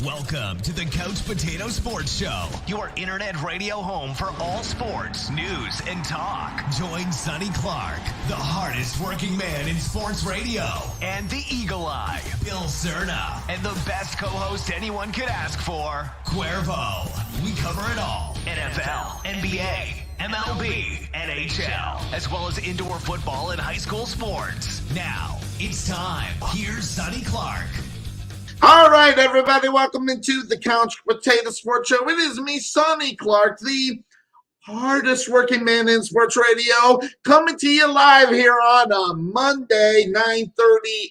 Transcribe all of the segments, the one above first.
Welcome to the Couch Potato Sports Show, your internet radio home for all sports, news, and talk. Join Sonny Clark, the hardest working man in sports radio, and the Eagle Eye, Bill Cerna, and the best co-host anyone could ask for, Cuervo. We cover it all. NFL, NBA, MLB, NHL, as well as indoor football and high school sports. Now, it's time. Here's Sonny Clark. All right, everybody, welcome into the Couch Potato Sports Show. It is me, Sonny Clark, the hardest working man in sports radio, coming to you live here on a Monday, 9:30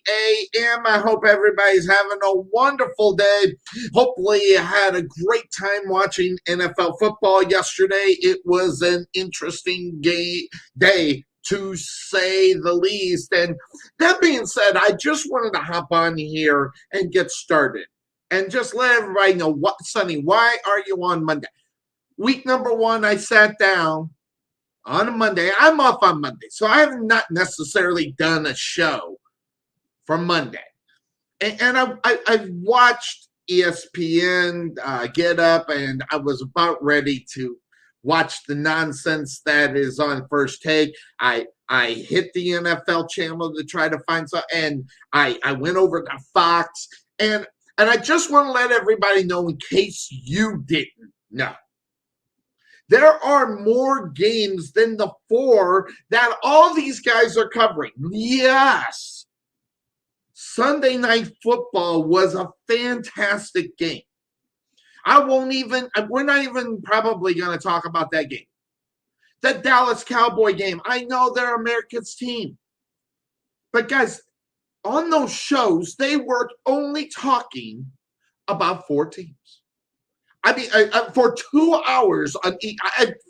a.m. I hope everybody's having a wonderful day. Hopefully you had a great time watching NFL football yesterday. It was an interesting day, to say the least. And that being said, I just wanted to hop on here and get started and just let everybody know, Sonny, why are you on Monday? Week number one, I sat down on a Monday. I'm off on Monday, so I have not necessarily done a show for Monday. And I've watched ESPN Get Up, and I was about ready to watch the nonsense that is on First Take. I hit the NFL channel to try to find some, and I went over to Fox, and I just want to let everybody know, in case you didn't know, there are more games than the 4 that all these guys are covering. Yes, Sunday Night Football was a fantastic game. We're not even probably going to talk about that game. The Dallas Cowboy game. I know they're America's team. But guys, on those shows, they were only talking about 4 teams. I mean, for 2 hours,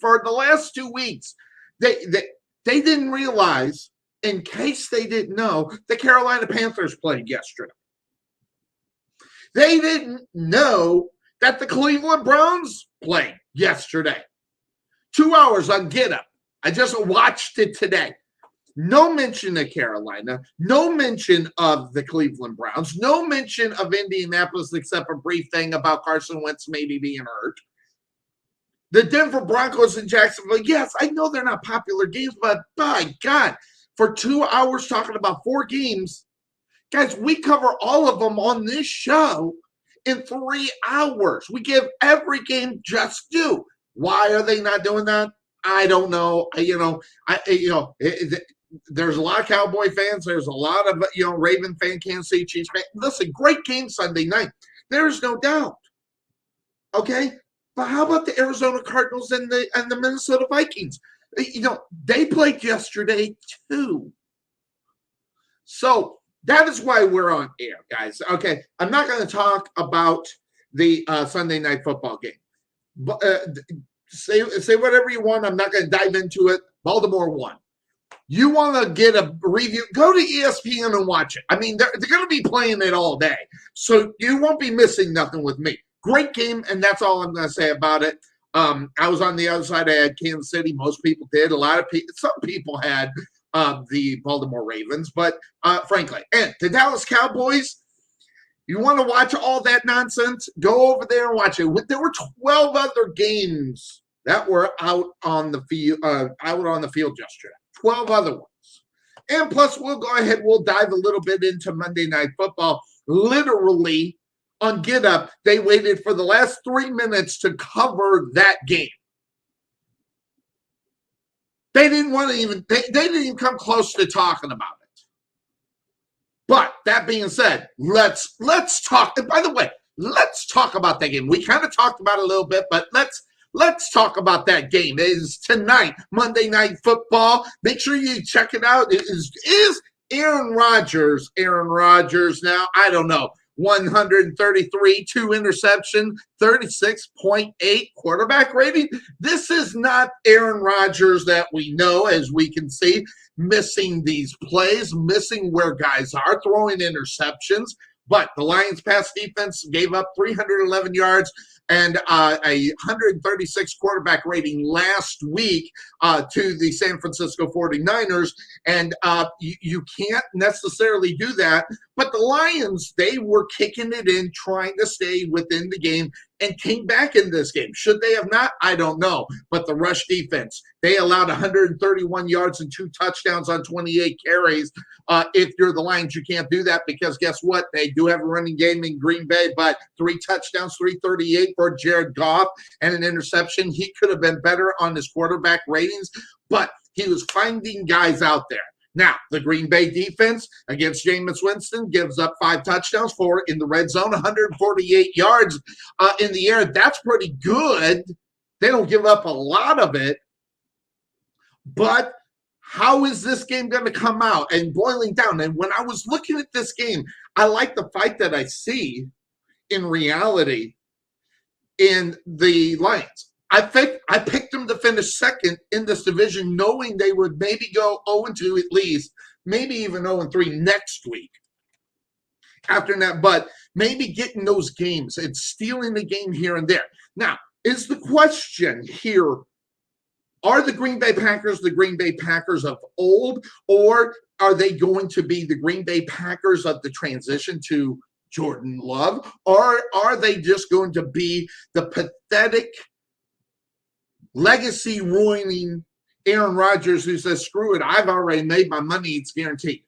for the last 2 weeks, they didn't realize, in case they didn't know, the Carolina Panthers played yesterday. They didn't know that the Cleveland Browns played yesterday. 2 hours on Get Up. I just watched it today. No mention of Carolina. No mention of the Cleveland Browns. No mention of Indianapolis, except a brief thing about Carson Wentz maybe being hurt. The Denver Broncos and Jacksonville. Yes, I know they're not popular games, but by God, for 2 hours talking about 4 games, guys, we cover all of them on this show in 3 hours. We give every game just due. Why are they not doing that? I don't know. There's a lot of Cowboy fans. There's a lot of Raven fan, Kansas City Chiefs fan. Listen, great game Sunday night. There's no doubt. Okay, but how about the Arizona Cardinals and the Minnesota Vikings? They played yesterday too. So that is why we're on air, guys. Okay, I'm not going to talk about the Sunday Night Football game. But say whatever you want. I'm not going to dive into it. Baltimore won. You want to get a review? Go to ESPN and watch it. I mean, they're going to be playing it all day, so you won't be missing nothing with me. Great game, and that's all I'm going to say about it. I was on the other side. I had Kansas City. Most people did. Some people had the Baltimore Ravens, but frankly, and the Dallas Cowboys, you want to watch all that nonsense, go over there and watch it. There were 12 other games that were out on the field yesterday. 12 other ones. And plus, we'll dive a little bit into Monday Night Football. Literally, on Get Up, they waited for the last 3 minutes to cover that game. They didn't even come close to talking about it. But that being said, let's talk. And by the way, let's talk about that game. We kind of talked about it a little bit, but let's talk about that game. It is tonight, Monday Night Football. Make sure you check it out. It is Aaron Rodgers now? I don't know. 133, 2 interception, 36.8 quarterback rating. This is not Aaron Rodgers that we know, as we can see, missing these plays, missing where guys are, throwing interceptions. But the Lions pass defense gave up 311 yards and a 136 quarterback rating last week to the San Francisco 49ers. And you can't necessarily do that. But the Lions, they were kicking it in, trying to stay within the game, and came back in this game. Should they have not? I don't know. But the rush defense, they allowed 131 yards and 2 touchdowns on 28 carries. If you're the Lions, you can't do that because guess what? They do have a running game in Green Bay, but 3 touchdowns, 338 for Jared Goff and an interception. He could have been better on his quarterback ratings, but he was finding guys out there. Now, the Green Bay defense against Jameis Winston gives up 5 touchdowns, 4 in the red zone, 148 yards in the air. That's pretty good. They don't give up a lot of it. But how is this game going to come out? And boiling down, and when I was looking at this game, I like the fight that I see in reality in the Lions. I picked them to finish second in this division, knowing they would maybe go 0-2 at least, maybe even 0-3 next week. After that, but maybe getting those games and stealing the game here and there. Now, is the question here, are the Green Bay Packers of old, or are they going to be the Green Bay Packers of the transition to Jordan Love, or are they just going to be the pathetic legacy ruining Aaron Rodgers who says, screw it, I've already made my money, it's guaranteed?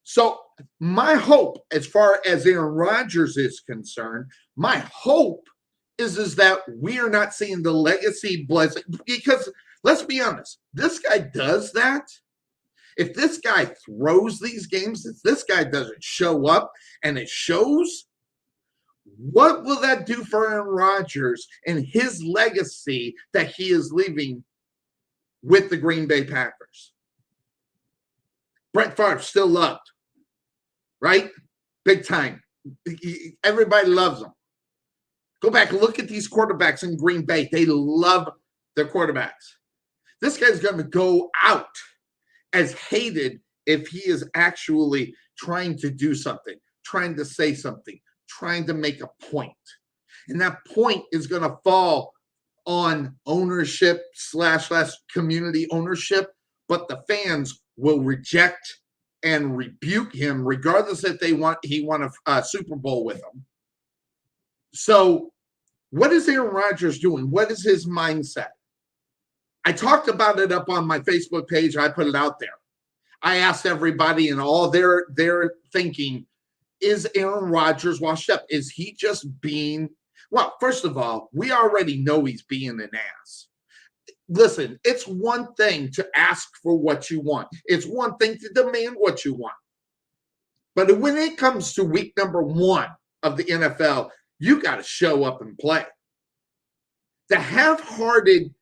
So my hope, as far as Aaron Rodgers is concerned, my hope is that we are not seeing the legacy blessing, because let's be honest, this guy does that. If this guy throws these games, if this guy doesn't show up and it shows, what will that do for Aaron Rodgers and his legacy that he is leaving with the Green Bay Packers? Brett Favre still loved, right? Big time. Everybody loves him. Go back and look at these quarterbacks in Green Bay. They love their quarterbacks. This guy's going to go out as hated if he is actually trying to do something, trying to say something, trying to make a point. And that point is going to fall on ownership / community ownership, but the fans will reject and rebuke him regardless if he won a Super Bowl with them. So what is Aaron Rodgers doing? What is his mindset? I talked about it up on my Facebook page. I put it out there. I asked everybody and all their thinking, is Aaron Rodgers washed up? Is he just being, well, first of all, we already know he's being an ass. Listen, it's one thing to ask for what you want. It's one thing to demand what you want. But when it comes to week number 1 of the NFL, you got to show up and play. The half-hearted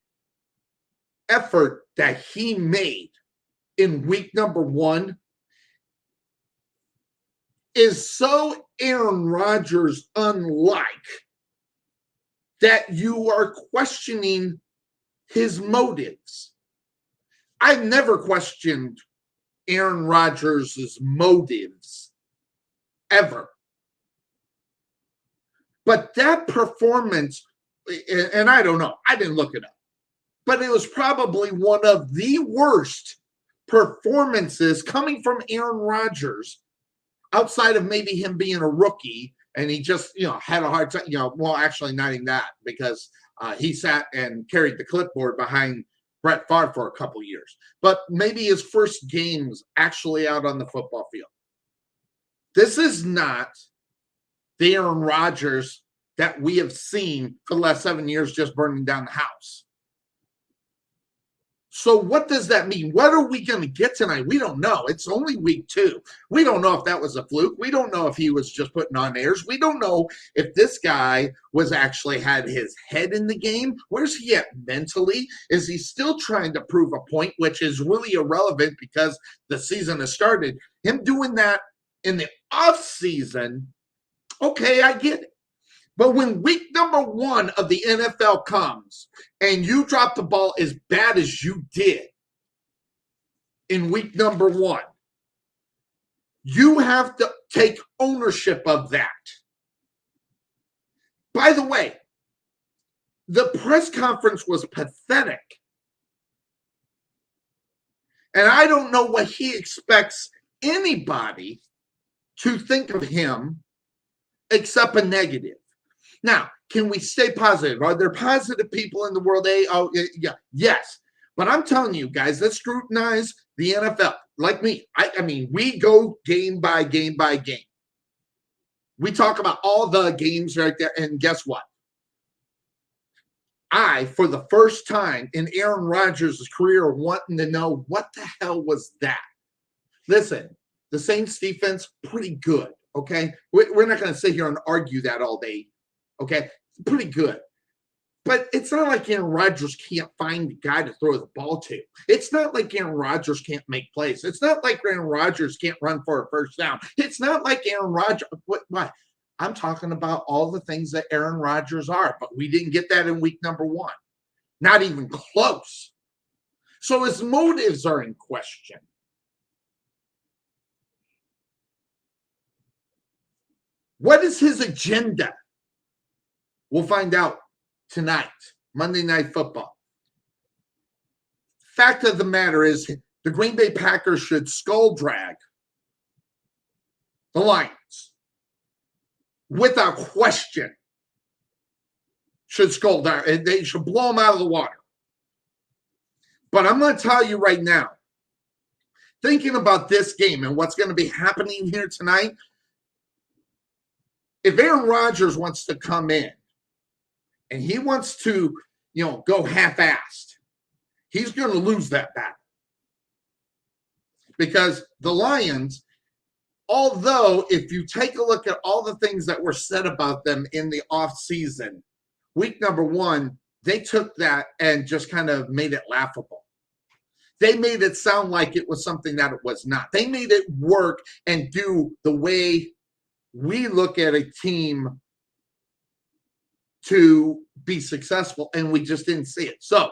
effort that he made in week number 1 is so Aaron Rodgers unlike that you are questioning his motives. I've never questioned Aaron Rodgers' motives ever. But that performance, and I don't know, I didn't look it up, but it was probably one of the worst performances coming from Aaron Rodgers, outside of maybe him being a rookie and he just, had a hard time, well, actually not even that, because he sat and carried the clipboard behind Brett Favre for a couple years. But maybe his first games actually out on the football field. This is not the Aaron Rodgers that we have seen for the last 7 years just burning down the house. So what does that mean? What are we going to get tonight? We don't know. It's only week 2. We don't know if that was a fluke. We don't know if he was just putting on airs. We don't know if this guy was actually had his head in the game. Where's he at mentally? Is he still trying to prove a point, which is really irrelevant because the season has started? Him doing that in the offseason, okay, I get it. But when week number 1 of the NFL comes and you drop the ball as bad as you did in week number 1, you have take ownership of that. By the way, the press conference was pathetic. And I don't know what he expects anybody to think of him except a negative. Now, can we stay positive? Are there positive people in the world? Yeah, yes. But I'm telling you guys, let's scrutinize the NFL. Like me, I mean, we go game by game by game. We talk about all the games right there, and guess what? For the first time in Aaron Rodgers' career, wanting to know what the hell was that. Listen, the Saints defense, pretty good, okay? We're not going to sit here and argue that all day, okay? Pretty good. But it's not like Aaron Rodgers can't find the guy to throw the ball to. It's not like Aaron Rodgers can't make plays. It's not like Aaron Rodgers can't run for a first down. It's not like Aaron Rodgers. What? I'm talking about all the things that Aaron Rodgers are, but we didn't get that in week number 1. Not even close. So his motives are in question. What is his agenda? We'll find out tonight, Monday Night Football. Fact of the matter is, the Green Bay Packers should skull drag the Lions. Without question, should skull drag, and they should blow them out of the water. But I'm going to tell you right now, thinking about this game and what's going to be happening here tonight, if Aaron Rodgers wants to come in and he wants to, go half-assed, he's going to lose that battle. Because the Lions, although if you take a look at all the things that were said about them in the offseason, week number 1, they took that and just kind of made it laughable. They made it sound like it was something that it was not. They made it work and do the way we look at a team to be successful, and we just didn't see it. So,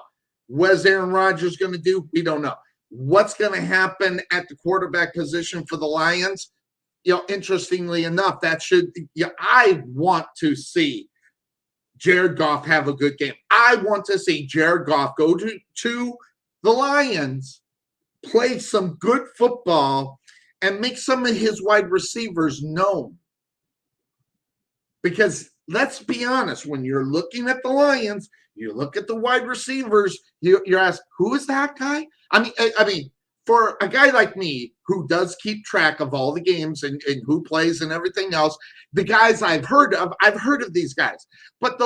what is Aaron Rodgers going to do? We don't know. What's going to happen at the quarterback position for the Lions? Interestingly enough, I want to see Jared Goff have a good game. I want to see Jared Goff go to the Lions, play some good football, and make some of his wide receivers known. Because let's be honest, when you're looking at the Lions, you look at the wide receivers, you're asked, who is that guy? I mean, for a guy like me who does keep track of all the games and who plays and everything else, the guys I've heard of these guys. But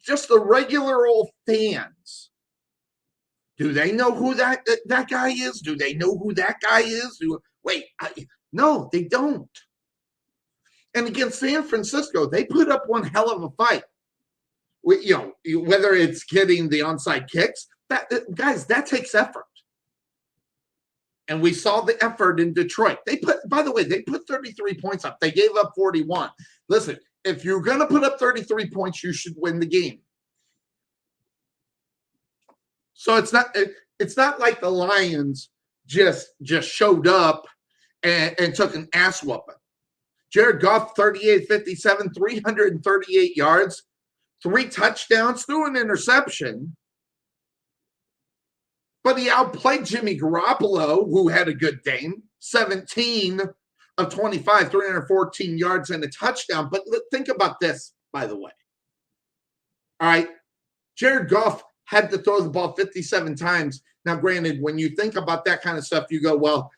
just the regular old fans, do they know who that guy is? Do they know who that guy is? No, they don't. And against San Francisco, they put up one hell of a fight. Whether it's getting the onside kicks, that takes effort. And we saw the effort in Detroit. They put 33 points up. They gave up 41. Listen, if you're going to put up 33 points, you should win the game. So it's not like the Lions just showed up and took an ass whooping. Jared Goff, 38-57, 338 yards, 3 touchdowns, threw an interception. But he outplayed Jimmy Garoppolo, who had a good game, 17 of 25, 314 yards and a touchdown. But think about this, by the way. All right, Jared Goff had to throw the ball 57 times. Now, granted, when you think about that kind of stuff, you go, well,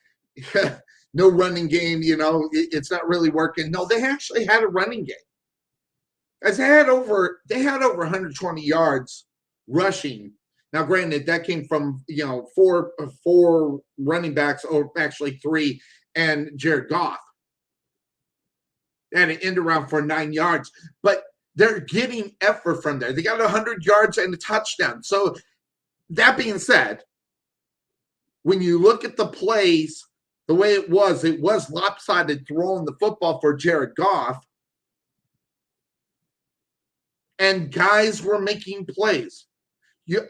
no running game, it's not really working. No, they actually had a running game. As they had over 120 yards rushing. Now, granted, that came from, 4 running backs, or actually 3, and Jared Goff. They had an end around for 9 yards. But they're getting effort from there. They got 100 yards and a touchdown. So that being said, when you look at the plays, the way it was lopsided throwing the football for Jared Goff. And guys were making plays.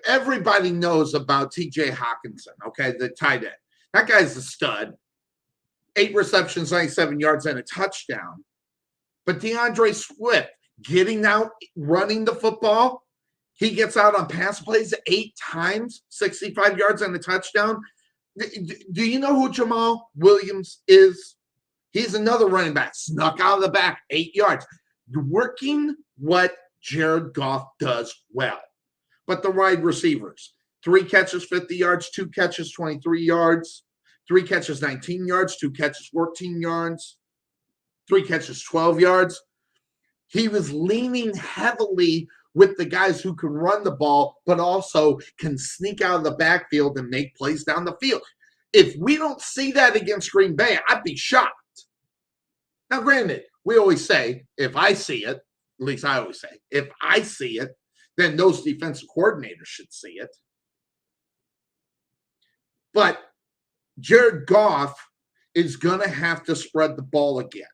Everybody knows about TJ Hawkinson, okay, the tight end. That guy's a stud. 8 receptions, 97 yards, and a touchdown. But DeAndre Swift getting out, running the football, he gets out on pass plays 8 times, 65 yards and a touchdown. Do you know who Jamal Williams is? He's another running back, snuck out of the back, 8 yards. Working what Jared Goff does well. But the wide receivers, 3 catches, 50 yards, 2 catches, 23 yards, 3 catches, 19 yards, 2 catches, 14 yards, 3 catches, 12 yards. He was leaning heavily with the guys who can run the ball, but also can sneak out of the backfield and make plays down the field. If we don't see that against Green Bay, I'd be shocked. Now, granted, we always say, if I see it, at least I always say, if I see it, then those defensive coordinators should see it. But Jared Goff is going to have to spread the ball again.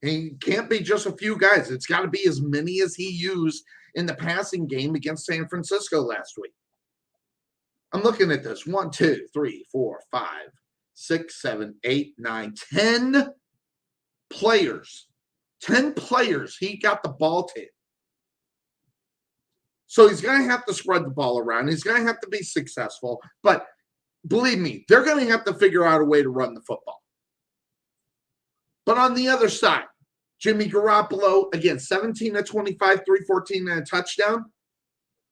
And it can't be just a few guys. It's got to be as many as he used in the passing game against San Francisco last week. I'm looking at this. 1, 2, 3, 4, 5, 6, 7, 8, 9, 10 players. 10 players he got the ball to. So he's going to have to spread the ball around. He's going to have to be successful. But believe me, they're going to have to figure out a way to run the football. But on the other side, Jimmy Garoppolo, again, 17 of 25, 314 and a touchdown.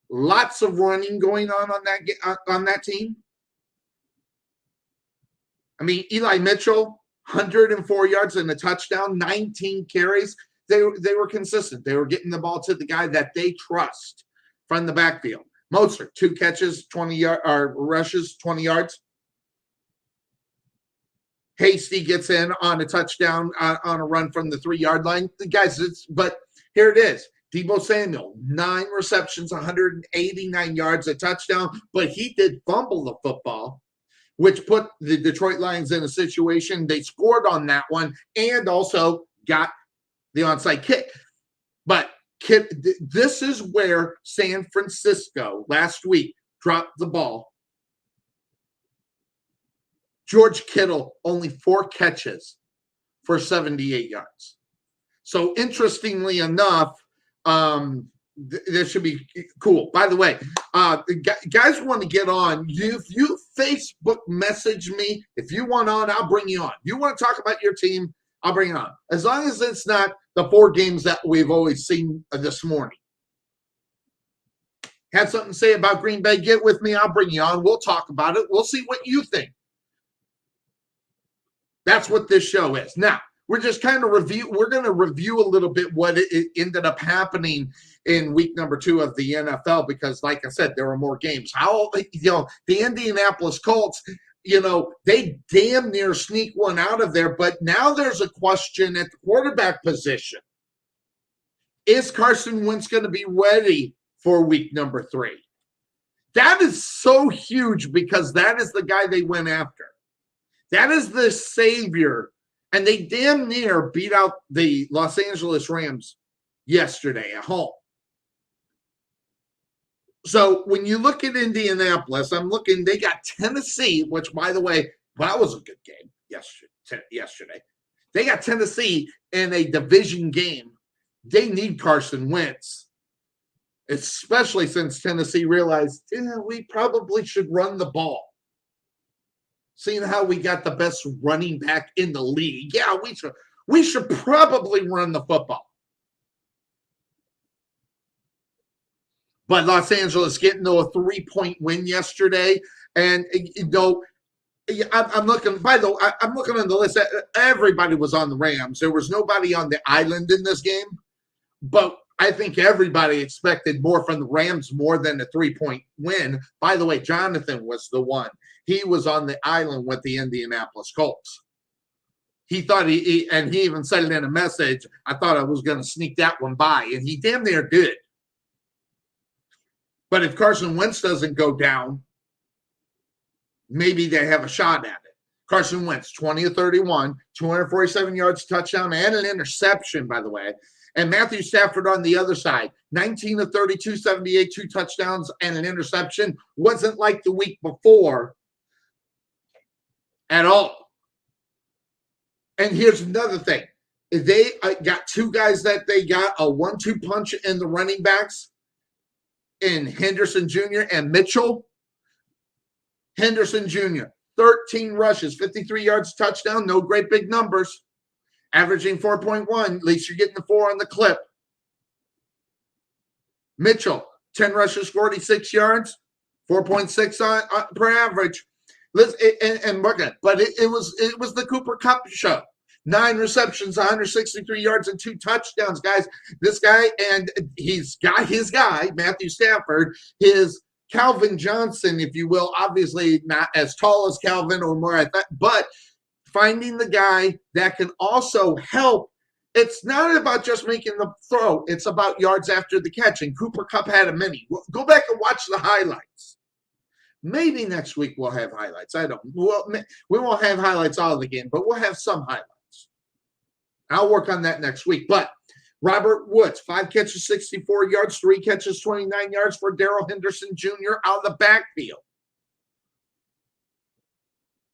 Lots of running going on that team. I mean, Eli Mitchell, 104 yards and a touchdown, 19 carries. They were consistent. They were getting the ball to the guy that they trust from the backfield. Mostert, 2 catches, 20 rushes, 20 yards. Hasty gets in on a touchdown on a run from the 3-yard line. Guys, but here it is. Deebo Samuel, 9 receptions, 189 yards, a touchdown, but he did fumble the football, which put the Detroit Lions in a situation. They scored on that one and also got the onside kick. But this is where San Francisco last week dropped the ball. George Kittle, only 4 catches for 78 yards. So interestingly enough, this should be cool. By the way, guys want to get on. If you Facebook message me, if you want on, I'll bring you on. You want to talk about your team, I'll bring it on. As long as it's not the 4 games that we've always seen this morning. Have something to say about Green Bay, get with me. I'll bring you on. We'll talk about it. We'll see what you think. That's what this show is. Now, we're just kind of we're going to review a little bit what it ended up happening in week number 2 of the NFL, because like I said, there were more games. The Indianapolis Colts, they damn near sneak one out of there, but now there's a question at the quarterback position. Is Carson Wentz going to be ready for week number 3? That is so huge because that is the guy they went after. That is the savior. And they damn near beat out the Los Angeles Rams yesterday at home. So when you look at Indianapolis, they got Tennessee, which, by the way, that was a good game yesterday. They got Tennessee in a division game. They need Carson Wentz, especially since Tennessee realized, we probably should run the ball. Seeing how we got the best running back in the league. Yeah, we should probably run the football. But Los Angeles getting to a 3-point win yesterday. And, I'm looking, by the way, I'm looking on the list. Everybody was on the Rams. There was nobody on the island in this game. But I think everybody expected more from the Rams more than a 3-point win. By the way, Jonathan was the one. He was on the island with the Indianapolis Colts. He thought he even said it in a message, I thought I was going to sneak that one by, and he damn near did. But if Carson Wentz doesn't go down, maybe they have a shot at it. Carson Wentz, 20 of 31, 247 yards, touchdown, and an interception, by the way. And Matthew Stafford on the other side, 19 of 32, 78, 2 touchdowns, and an interception. Wasn't like the week before at all. And here's another thing. They got two guys that they got a 1-2 punch in the running backs in Henderson Jr. and Mitchell. Henderson Jr., 13 rushes, 53 yards, touchdown, no great big numbers. Averaging 4.1, at least you're getting the 4 on the clip. Mitchell, 10 rushes, 46 yards, 4.6 per average. But it was the Cooper Kupp show. 9 receptions, 163 yards, and 2 touchdowns, guys. This guy, and he's got his guy, Matthew Stafford, his Calvin Johnson, if you will, obviously not as tall as Calvin or more at that, but finding the guy that can also help. It's not about just making the throw. It's about yards after the catch, and Cooper Kupp had a many. Go back and watch the highlights. Maybe next week we'll have highlights. We won't have highlights all of the game, but we'll have some highlights. I'll work on that next week. But Robert Woods, 5 catches, 64 yards, 3 catches, 29 yards for Darrell Henderson Jr. out of the backfield.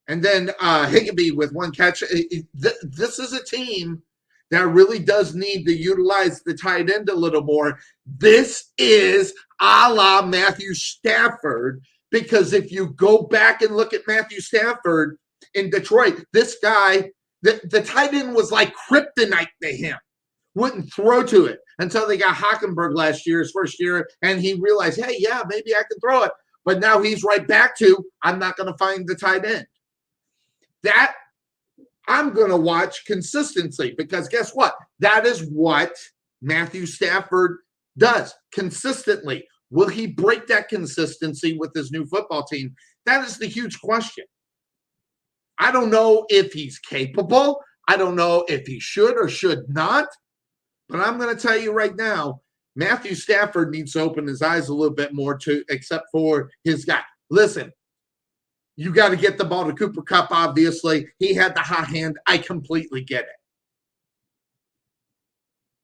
And then Higbee with 1 catch. This is a team that really does need to utilize the tight end a little more. This is a la Matthew Stafford, because if you go back and look at Matthew Stafford in Detroit, this guy, the tight end was like kryptonite to him. Wouldn't throw to it until they got Hockenberg last year, his first year, and he realized, hey, yeah, maybe I can throw it. But now he's right back to, I'm not going to find the tight end. That I'm going to watch consistency, because guess what? That is what Matthew Stafford does consistently. Will he break that consistency with his new football team? That is the huge question. I don't know if he's capable. I don't know if he should or should not. But I'm going to tell you right now, Matthew Stafford needs to open his eyes a little bit more except for his guy. Listen, you got to get the ball to Cooper Kupp, obviously. He had the hot hand. I completely get it.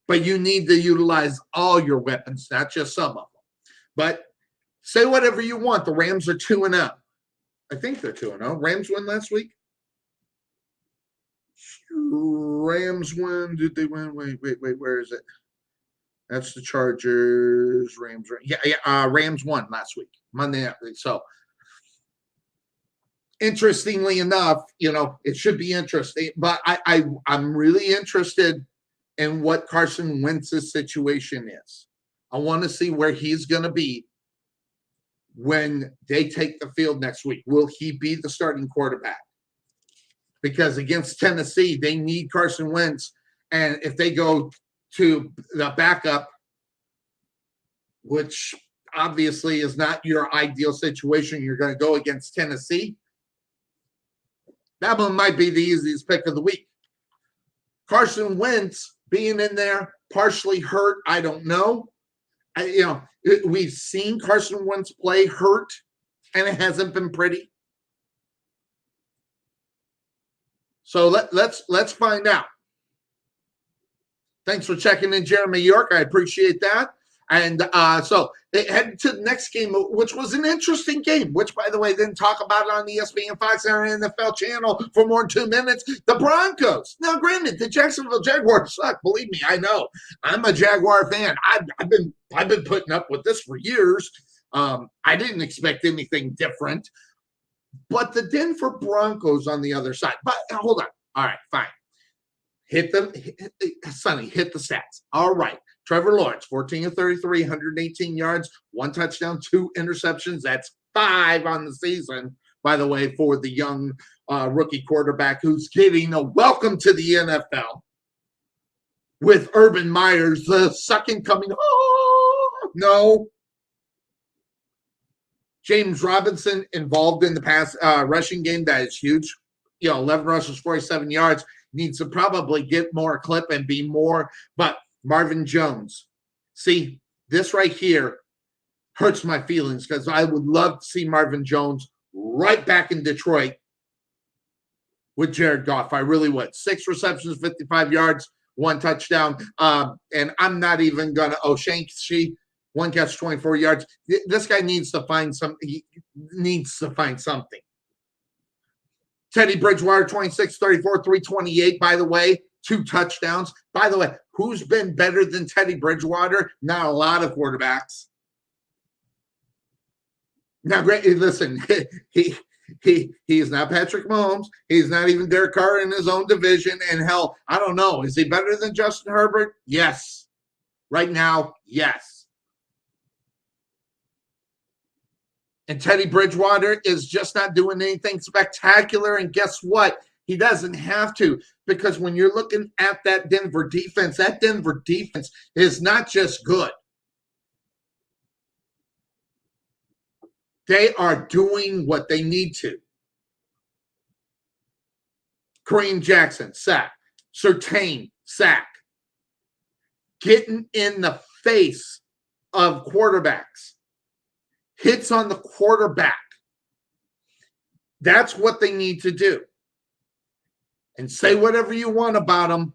But you need to utilize all your weapons, not just some of them. But say whatever you want. The Rams are 2-0. I think they're 2-0. Rams win last week? Rams win. Did they win? Wait. Where is it? That's the Chargers. Rams. Rams won last week, Monday night. So, interestingly enough, it should be interesting. But I'm really interested in what Carson Wentz's situation is. I want to see where he's going to be when they take the field next week. Will he be the starting quarterback? Because against Tennessee, they need Carson Wentz. And if they go to the backup, which obviously is not your ideal situation, you're going to go against Tennessee, that one might be the easiest pick of the week. Carson Wentz being in there, partially hurt, I don't know. We've seen Carson Wentz play hurt, and it hasn't been pretty. So let's find out. Thanks for checking in, Jeremy York. I appreciate that. And so they head to the next game, which was an interesting game, which, by the way, didn't talk about it on ESPN, Fox, or NFL channel for more than 2 minutes. The Broncos. Now, granted, the Jacksonville Jaguars suck. Believe me, I know. I'm a Jaguar fan. I've been putting up with this for years. I didn't expect anything different. But the Denver Broncos on the other side. But hold on. All right, fine. Sonny, hit the stats. All right. Trevor Lawrence, 14 of 33, 118 yards, 1 touchdown, 2 interceptions. That's 5 on the season, by the way, for the young rookie quarterback who's getting a welcome to the NFL with Urban Myers, the second coming. Oh, no. James Robinson involved in the pass rushing game. That is huge. 11 rushes, 47 yards. Needs to probably get more clip and be more. But Marvin Jones. See, this right here hurts my feelings because I would love to see Marvin Jones right back in Detroit with Jared Goff. I really would. 6 receptions, 55 yards, 1 touchdown. And I'm not even going to, Shanksy, 1 catch, 24 yards. This guy needs to find something. He needs to find something. Teddy Bridgewater, 26, 34, 328, by the way, 2 touchdowns. By the way, who's been better than Teddy Bridgewater? Not a lot of quarterbacks. Now, great, listen, he's not Patrick Mahomes. He's not even Derek Carr in his own division. And hell, I don't know. Is he better than Justin Herbert? Yes. Right now, yes. And Teddy Bridgewater is just not doing anything spectacular. And guess what? He doesn't have to, because when you're looking at that Denver defense is not just good. They are doing what they need to. Kareem Jackson, sack. Surtain, sack. Getting in the face of quarterbacks. Hits on the quarterback. That's what they need to do. And say whatever you want about them.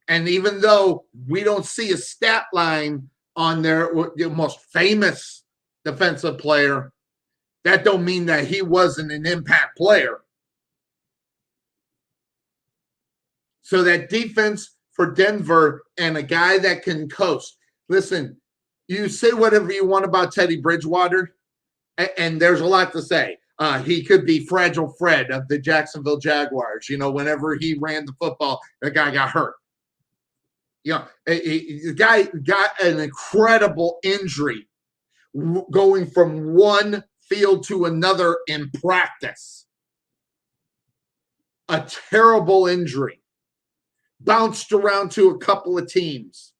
And even though we don't see a stat line on their most famous defensive player, that don't mean that he wasn't an impact player. So that defense for Denver and a guy that can coast. Listen, you say whatever you want about Teddy Bridgewater, and there's a lot to say. He could be Fragile Fred of the Jacksonville Jaguars. You know, whenever he ran the football, the guy got hurt. You know, the guy got an incredible injury going from one field to another in practice. A terrible injury. Bounced around to a couple of teams.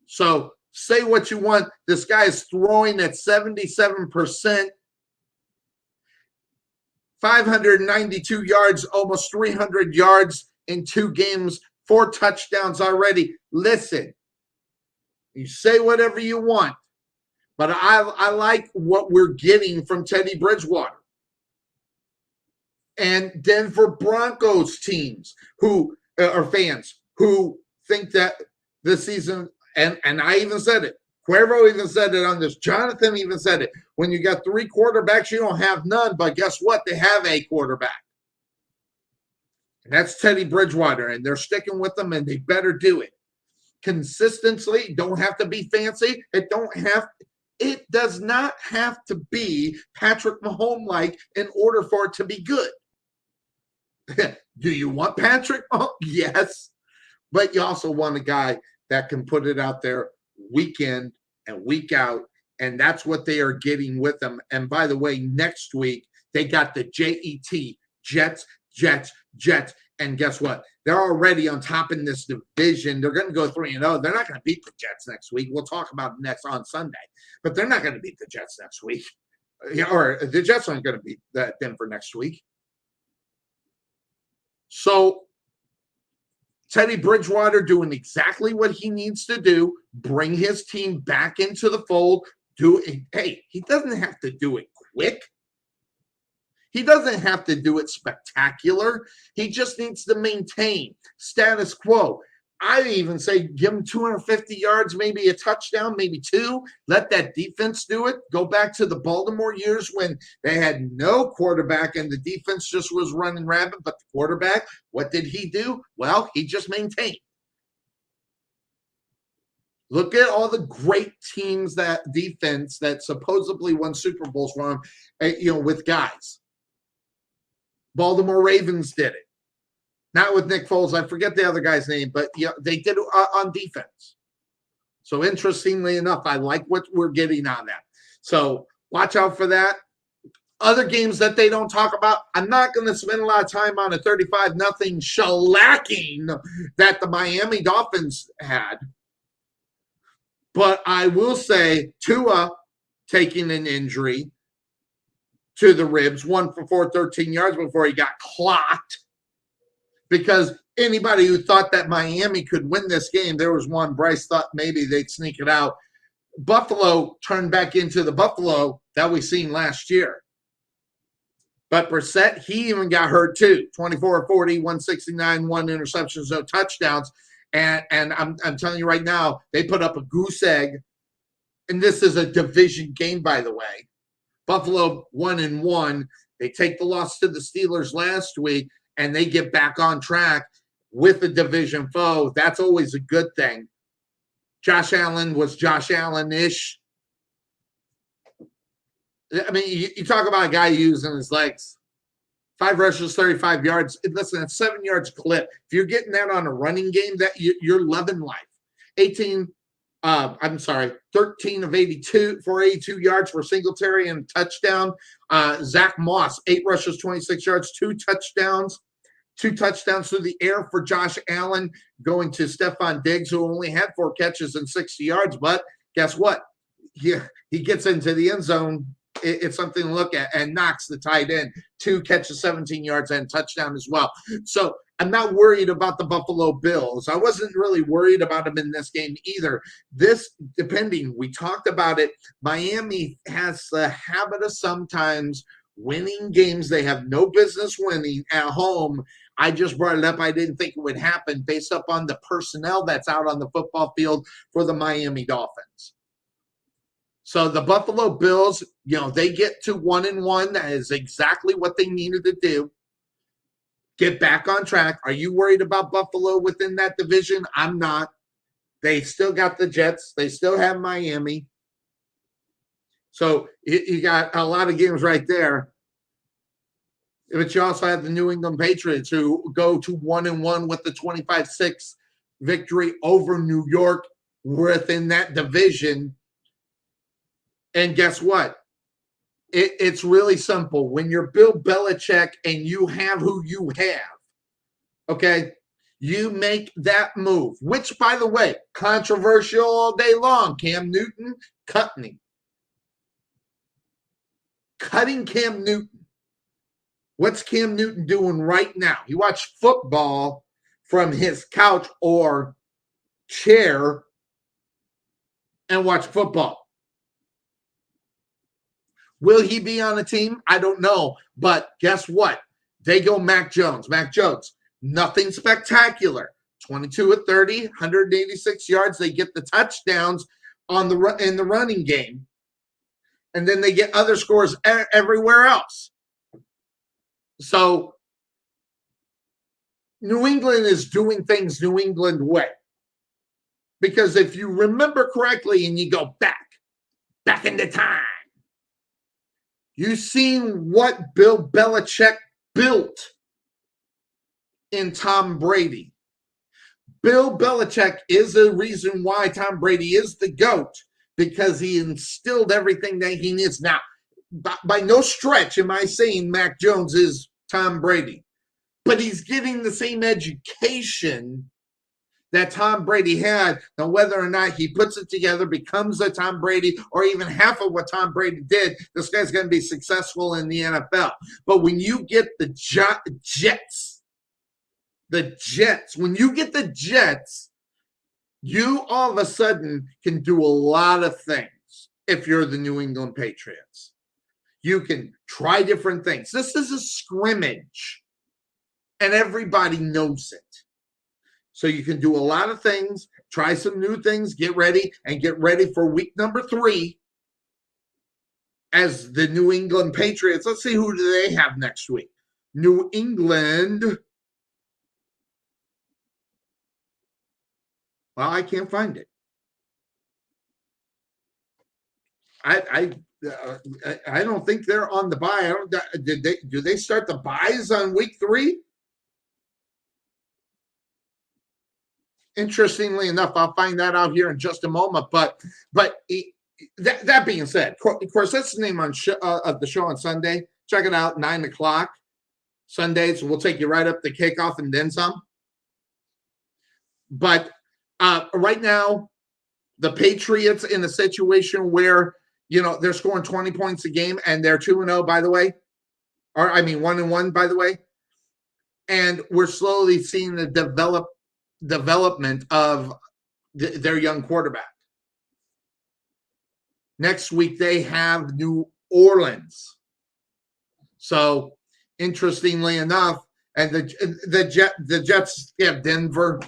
So say what you want. This guy is throwing at 77%, 592 yards, almost 300 yards in 2 games, 4 touchdowns already. Listen, you say whatever you want, but I like what we're getting from Teddy Bridgewater. And Denver Broncos teams who are fans who think that this season, and I even said it, Cuervo even said it on this, Jonathan even said it, when you got 3 quarterbacks, you don't have none, but guess what? They have a quarterback. And that's Teddy Bridgewater, and they're sticking with them, and they better do it. Consistently, don't have to be fancy. It does not have to be Patrick Mahomes-like in order for it to be good. Do you want Patrick? Oh, yes. But you also want a guy that can put it out there week in and week out, and that's what they are getting with them. And by the way, next week, they got the Jets, Jets, and guess what? They're already on top in this division. They're going to go 3-0. They're not going to beat the Jets next week. We'll talk about it next on Sunday, but they're not going to beat the Jets next week. Or the Jets aren't going to beat Denver next week. So Teddy Bridgewater doing exactly what he needs to do, bring his team back into the fold. Hey, he doesn't have to do it quick. He doesn't have to do it spectacular. He just needs to maintain status quo. I even say give him 250 yards, maybe a touchdown, maybe 2. Let that defense do it. Go back to the Baltimore years when they had no quarterback and the defense just was running rampant. But the quarterback, what did he do? Well, he just maintained. Look at all the great teams, that defense that supposedly won Super Bowls from him, with guys. Baltimore Ravens did it. Not with Nick Foles. I forget the other guy's name, but they did it on defense. So interestingly enough, I like what we're getting on that. So watch out for that. Other games that they don't talk about, I'm not going to spend a lot of time on a 35-0 shellacking that the Miami Dolphins had. But I will say Tua taking an injury to the ribs, 1 for 413 yards before he got clocked. Because anybody who thought that Miami could win this game, there was one, Bryce thought maybe they'd sneak it out. Buffalo turned back into the Buffalo that we seen last year. But Brissett, he even got hurt too. 24-40, 169, 1 interceptions, no touchdowns. And I'm telling you right now, they put up a goose egg. And this is a division game, by the way. Buffalo 1-1. They take the loss to the Steelers last week, and they get back on track with the division foe. That's always a good thing. Josh Allen was Josh Allen-ish. I mean, you talk about a guy using his legs. 5 rushes, 35 yards. Listen, that's 7 yards clip. If you're getting that on a running game, that you're loving life. 13 of 82 for 82 yards for Singletary and touchdown. Zach Moss, 8 rushes, 26 yards, 2 touchdowns. 2 touchdowns through the air for Josh Allen, going to Stephon Diggs, who only had 4 catches and 60 yards. But guess what? He gets into the end zone. It's something to look at, and knocks the tight end. 2 catches, 17 yards, and touchdown as well. So I'm not worried about the Buffalo Bills. I wasn't really worried about them in this game either. We talked about it, Miami has the habit of sometimes winning games they have no business winning at home. I just brought it up. I didn't think it would happen based upon the personnel that's out on the football field for the Miami Dolphins. So the Buffalo Bills, they get to 1-1. That is exactly what they needed to do. Get back on track. Are you worried about Buffalo within that division? I'm not. They still got the Jets. They still have Miami. So you got a lot of games right there. But you also have the New England Patriots, who go to 1-1 with the 25-6 victory over New York within that division. And guess what? It's really simple. When you're Bill Belichick and you have who you have, okay, you make that move, which, by the way, controversial all day long. Cam Newton, cutting Cam Newton. What's Cam Newton doing right now? He watched football from his couch or chair and watch football. Will he be on a team? I don't know. But guess what? They go Mac Jones. Mac Jones, nothing spectacular. 22 of 30, 186 yards. They get the touchdowns in the running game. And then they get other scores everywhere else. So New England is doing things New England way. Because if you remember correctly and you go back in the time, you've seen what Bill Belichick built in Tom Brady. Bill Belichick is the reason why Tom Brady is the GOAT, because he instilled everything that he needs. Now, by no stretch am I saying Mac Jones is Tom Brady, but he's getting the same education that Tom Brady had. Now, whether or not he puts it together, becomes a Tom Brady, or even half of what Tom Brady did, this guy's going to be successful in the NFL. But when you get the Jets, when you get the Jets, you all of a sudden can do a lot of things if you're the New England Patriots. You can try different things. This is a scrimmage, and everybody knows it. So you can do a lot of things, try some new things, get ready for week number 3 as the New England Patriots. Let's see, who do they have next week? New England. Well, I can't find it. I don't think they're on the bye. Do they start the byes on week 3? Interestingly enough, I'll find that out here in just a moment. But that being said, of course, that's the name of the show on Sunday. Check it out, 9 o'clock Sundays. We'll take you right up to kickoff and then some. But right now, the Patriots in a situation where, they're scoring 20 points a game, and they're 2-0, by the way. 1-1, by the way. And we're slowly seeing the development of their young quarterback. Next week, they have New Orleans. So, interestingly enough, and the Jets have Denver.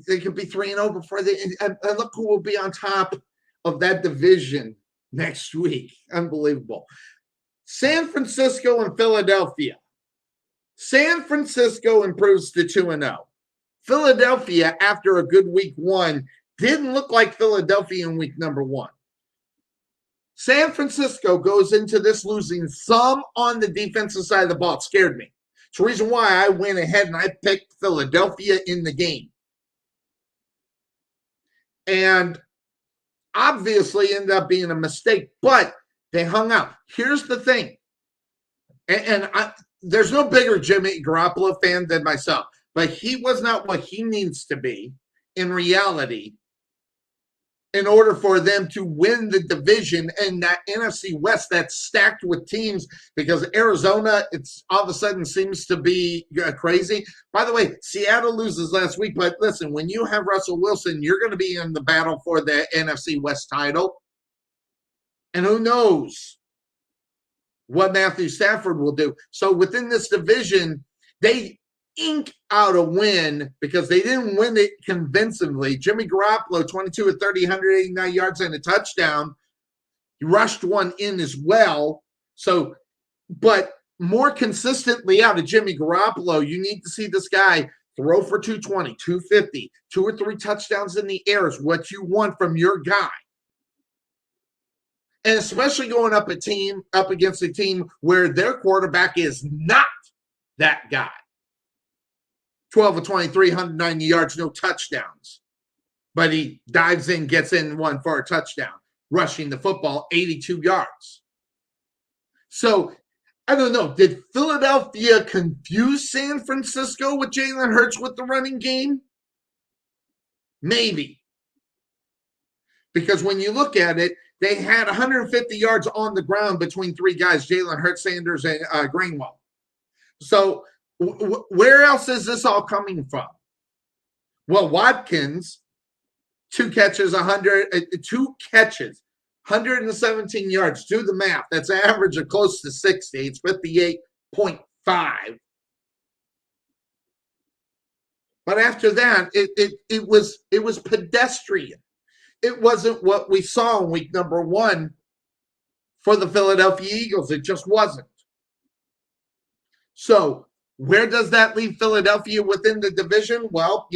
They could be 3-0 before they. And look who will be on top of that division next week. Unbelievable. San Francisco and Philadelphia. San Francisco improves to 2-0. Philadelphia, after a good week one, didn't look like Philadelphia in week number one. San Francisco goes into this losing some on the defensive side of the ball. It scared me. It's the reason why I went ahead and I picked Philadelphia in the game. And obviously ended up being a mistake, but they hung out. Here's the thing. There's no bigger Jimmy Garoppolo fan than myself, but he was not what he needs to be in reality in order for them to win the division and that NFC West that's stacked with teams, because Arizona, it's all of a sudden seems to be crazy. By the way, Seattle loses last week, but listen, when you have Russell Wilson, you're going to be in the battle for the NFC West title. And who knows what Matthew Stafford will do. So within this division, they ink out a win because they didn't win it convincingly. Jimmy Garoppolo, 22 of 30, 189 yards and a touchdown. He rushed one in as well. So, but more consistently out of Jimmy Garoppolo, you need to see this guy throw for 220, 250, 2 or 3 touchdowns in the air is what you want from your guy. And especially going up against a team where their quarterback is not that guy. 12 of 23, 190 yards, no touchdowns. But he dives in, gets in one for a touchdown, rushing the football 82 yards. So, I don't know. Did Philadelphia confuse San Francisco with Jalen Hurts with the running game? Maybe. Because when you look at it, they had 150 yards on the ground between 3 guys, Jalen Hurts, Sanders, and Greenwell. So, where else is this all coming from? Well, Watkins, 2 catches, 117 yards. Do the math. That's an average of close to 60. It's 58.5. But after that, it was pedestrian. It wasn't what we saw in week number one for the Philadelphia Eagles. It just wasn't. So, where does that leave Philadelphia within the division? Well,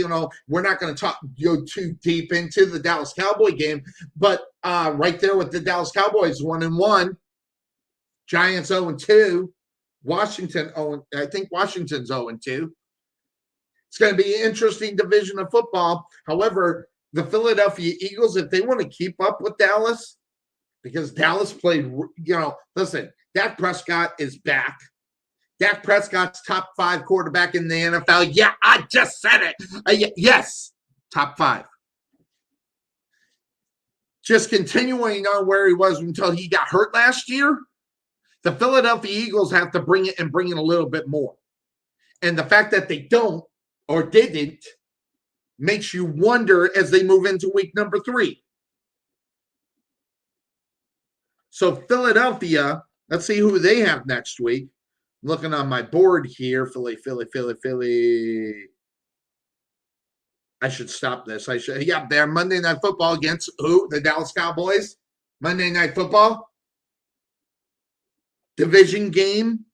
we're not going to go too deep into the Dallas Cowboy game, but right there with the Dallas Cowboys, 1-1, Giants 0-2, Washington 0. I think Washington's 0-2. It's going to be an interesting division of football. However, the Philadelphia Eagles, if they want to keep up with Dallas, because Dallas played, listen, Dak Prescott is back. Dak Prescott's top 5 quarterback in the NFL. Yeah, I just said it. Yes, top 5. Just continuing on where he was until he got hurt last year, the Philadelphia Eagles have to bring it a little bit more. And the fact that they don't or didn't makes you wonder as they move into week number 3. So Philadelphia, let's see who they have next week. Looking on my board here, Philly. I should stop this. They're Monday Night Football against who? The Dallas Cowboys. Monday Night Football. Division game.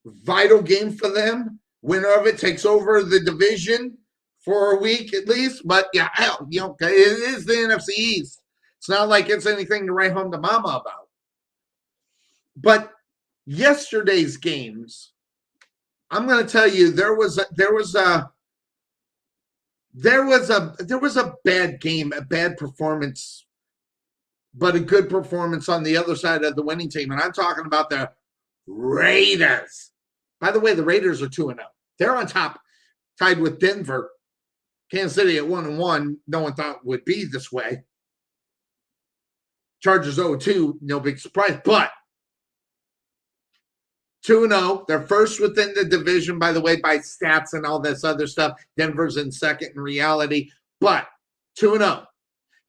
Vital game for them. Winner of it takes over the division for a week at least. But yeah, it is the NFC East. It's not like it's anything to write home to mama about. But yesterday's games, I'm going to tell you, there was a bad game, a bad performance, but a good performance on the other side of the winning team. And I'm talking about the Raiders. By the way, the Raiders are 2-0. They're on top, tied with Denver. Kansas City at 1-1. No one thought would be this way. Chargers 0-2, no big surprise, but 2-0. They're first within the division, by the way, by stats and all this other stuff. Denver's in second in reality, but 2-0.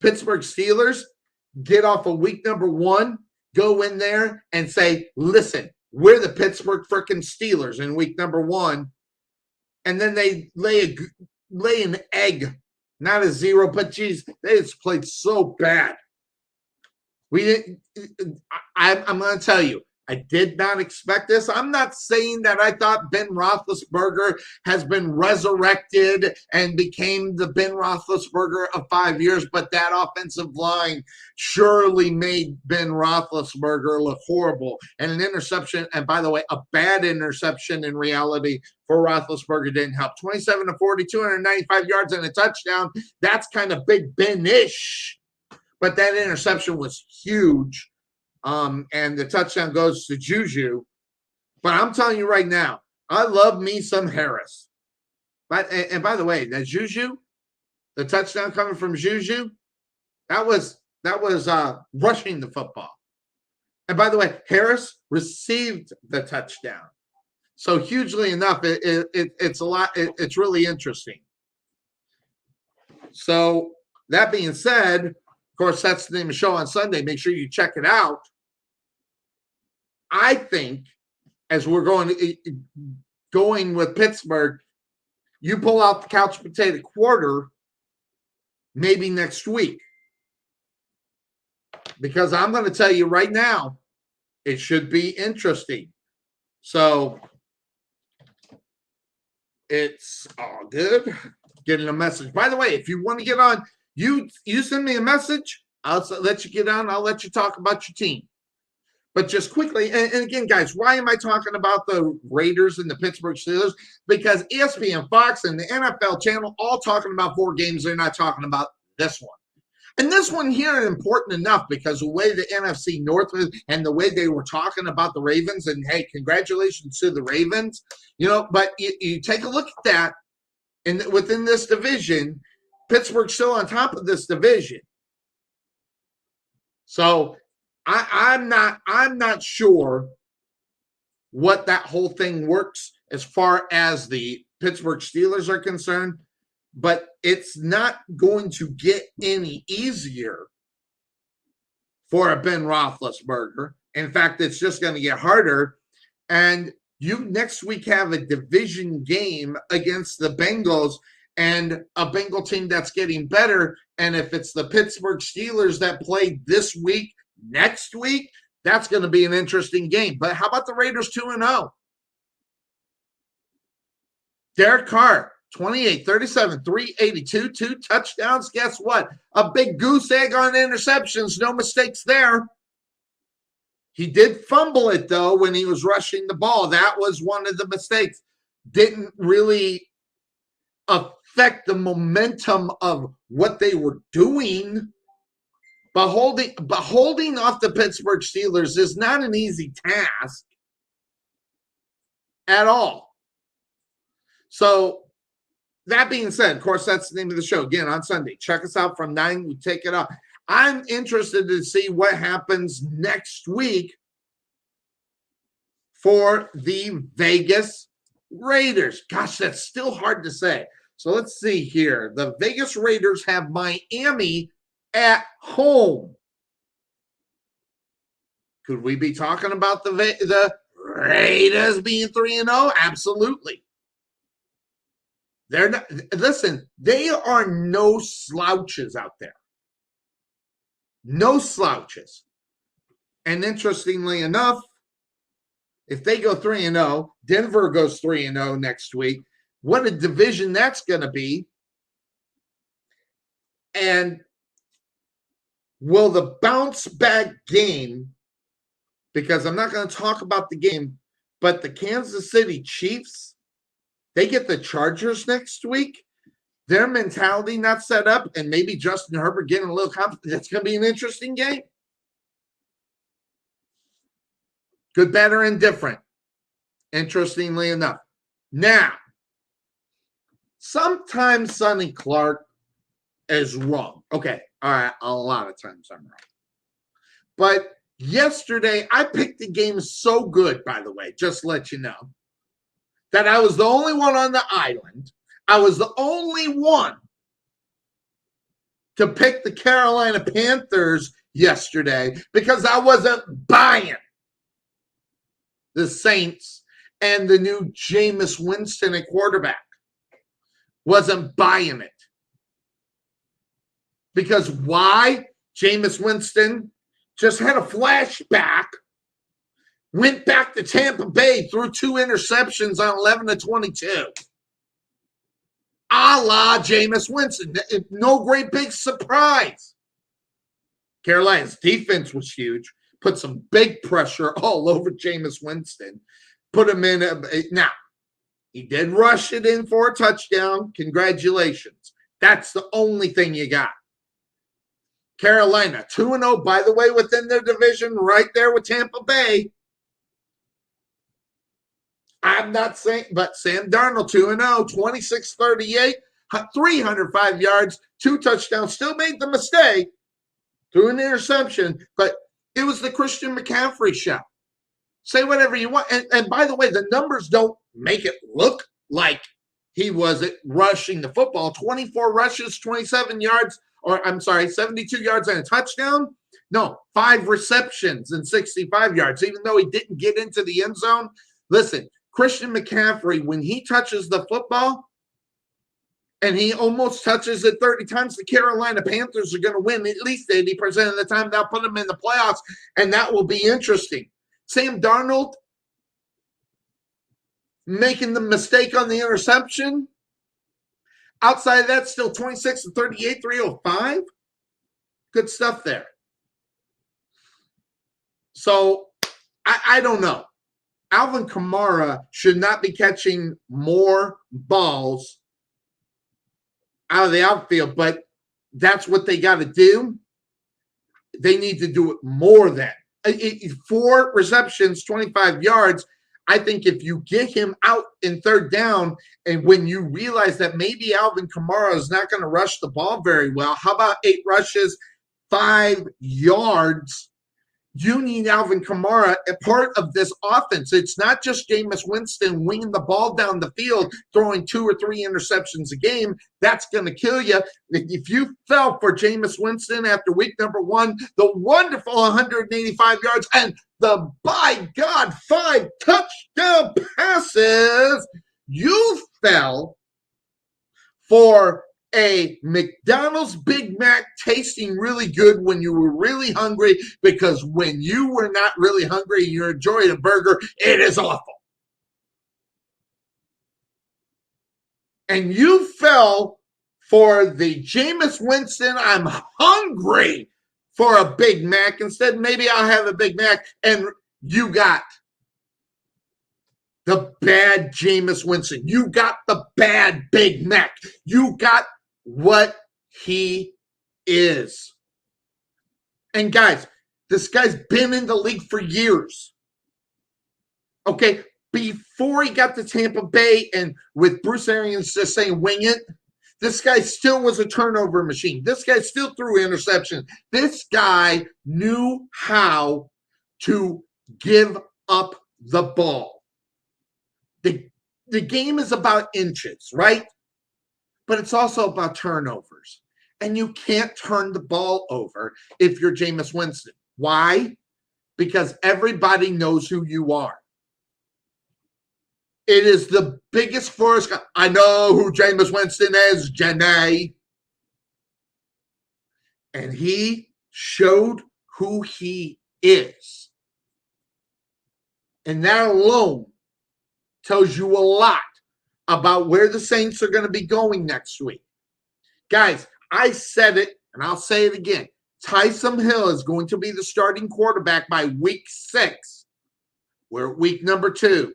Pittsburgh Steelers get off of week number 1, go in there and say, listen, we're the Pittsburgh freaking Steelers in week number 1. And then they lay an egg, not a 0, but geez, they just played so bad. I'm going to tell you, I did not expect this. I'm not saying that I thought Ben Roethlisberger has been resurrected and became the Ben Roethlisberger of 5 years, but that offensive line surely made Ben Roethlisberger look horrible. And an interception, and by the way, a bad interception in reality for Roethlisberger didn't help. 27 to 40, 295 yards and a touchdown. That's kind of Big Ben-ish. But that interception was huge. And the touchdown goes to Juju. But I'm telling you right now, I love me some Harris. And by the way, that Juju, the touchdown coming from Juju, that was rushing the football. And by the way, Harris received the touchdown. So hugely enough, it's a lot. It's really interesting. So that being said, of course, that's the name of the show on Sunday. Make sure you check it out. I think as we're going with Pittsburgh, you pull out the couch potato quarter maybe next week. Because I'm going to tell you right now, it should be interesting. So it's all good. Getting a message. By the way, if you want to get on, you send me a message. I'll let you get on. I'll let you talk about your team. But just quickly, and again, guys, why am I talking about the Raiders and the Pittsburgh Steelers? Because ESPN, Fox, and the NFL channel all talking about 4 games. They're not talking about this one. And this one here is important enough because the way the NFC North was and the way they were talking about the Ravens, and hey, congratulations to the Ravens, but you take a look at that, and within this division, Pittsburgh's still on top of this division. So I'm not sure what that whole thing works as far as the Pittsburgh Steelers are concerned, but it's not going to get any easier for a Ben Roethlisberger. In fact, it's just going to get harder. And you next week have a division game against the Bengals and a Bengal team that's getting better. And if it's the Pittsburgh Steelers that play this week, next week, that's going to be an interesting game. But how about the Raiders 2-0? Derek Carr, 28, 37, 382, 2 touchdowns. Guess what? A big goose egg on interceptions. No mistakes there. He did fumble it, though, when he was rushing the ball. That was one of the mistakes. Didn't really affect the momentum of what they were doing. But holding off the Pittsburgh Steelers is not an easy task at all. So that being said, of course, that's the name of the show. Again, on Sunday. Check us out from 9. We take it up. I'm interested to see what happens next week for the Vegas Raiders. Gosh, that's still hard to say. So let's see here. The Vegas Raiders have Miami at home. Could we be talking about the Raiders being 3-0? Absolutely. They're not. Listen, they are no slouches out there. No slouches. And interestingly enough, if they go 3-0, Denver goes 3-0 next week. What a division that's going to be. And will the bounce back game, because I'm not going to talk about the game, but the Kansas City Chiefs, they get the Chargers next week. Their mentality not set up, and maybe Justin Herbert getting a little confidence. That's going to be an interesting game. Good, bad, or indifferent. Interestingly enough. Now, sometimes Sonny Clark is wrong. Okay, all right, a lot of times I'm wrong. But yesterday, I picked the game so good, by the way, just to let you know, that I was the only one on the island. I was the only one to pick the Carolina Panthers yesterday because I wasn't buying the Saints and the new Jameis Winston at quarterback. Wasn't buying it. Because why? Jameis Winston just had a flashback, went back to Tampa Bay, threw 2 interceptions on 11-22. A la Jameis Winston. No great big surprise. Carolina's defense was huge. Put some big pressure all over Jameis Winston. Put him in. Now, he did rush it in for a touchdown. Congratulations. That's the only thing you got. Carolina, 2-0, by the way, within their division, right there with Tampa Bay. I'm not saying, but Sam Darnold, 2-0, 26-38, 305 yards, 2 touchdowns, still made the mistake, threw an interception, but it was the Christian McCaffrey show. Say whatever you want. And by the way, the numbers don't make it look like he wasn't rushing the football. 24 rushes, 27 yards, 72 yards and a touchdown. No, 5 receptions and 65 yards, even though he didn't get into the end zone. Listen, Christian McCaffrey, when he touches the football, and he almost touches it 30 times, the Carolina Panthers are going to win at least 80% of the time. They'll put them in the playoffs, and that will be interesting. Sam Darnold making the mistake on the interception. Outside of that, still 26-38, 305. Good stuff there. So, I don't know. Alvin Kamara should not be catching more balls out of the outfield, but that's what they got to do. They need to do it more than 4 receptions, 25 yards. I think if you get him out in 3rd down, and when you realize that maybe Alvin Kamara is not going to rush the ball very well, how about 8 rushes, 5 yards? You need Alvin Kamara a part of this offense. It's not just Jameis Winston winging the ball down the field, throwing 2 or 3 interceptions a game. That's going to kill you. If you fell for Jameis Winston after week number 1, the wonderful 185 yards and the, by God, 5 touchdown passes, you fell for a McDonald's Big Mac tasting really good when you were really hungry, because when you were not really hungry and you're enjoying a burger, it is awful. And you fell for the Jameis Winston, I'm hungry for a Big Mac. Instead, maybe I'll have a Big Mac, and you got the bad Jameis Winston. You got the bad Big Mac. You got what he is. And guys, this guy's been in the league for years. Okay, before he got to Tampa Bay and with Bruce Arians just saying wing it, this guy still was a turnover machine. This guy still threw interceptions. This guy knew how to give up the ball. The game is about inches, right? But it's also about turnovers. And you can't turn the ball over if you're Jameis Winston. Why? Because everybody knows who you are. It is the biggest force. I know who Jameis Winston is, Jenny. And he showed who he is. And that alone tells you a lot about where the Saints are going to be going next week. Guys, I said it, and I'll say it again. Taysom Hill is going to be the starting quarterback by week 6. We're at week number 2.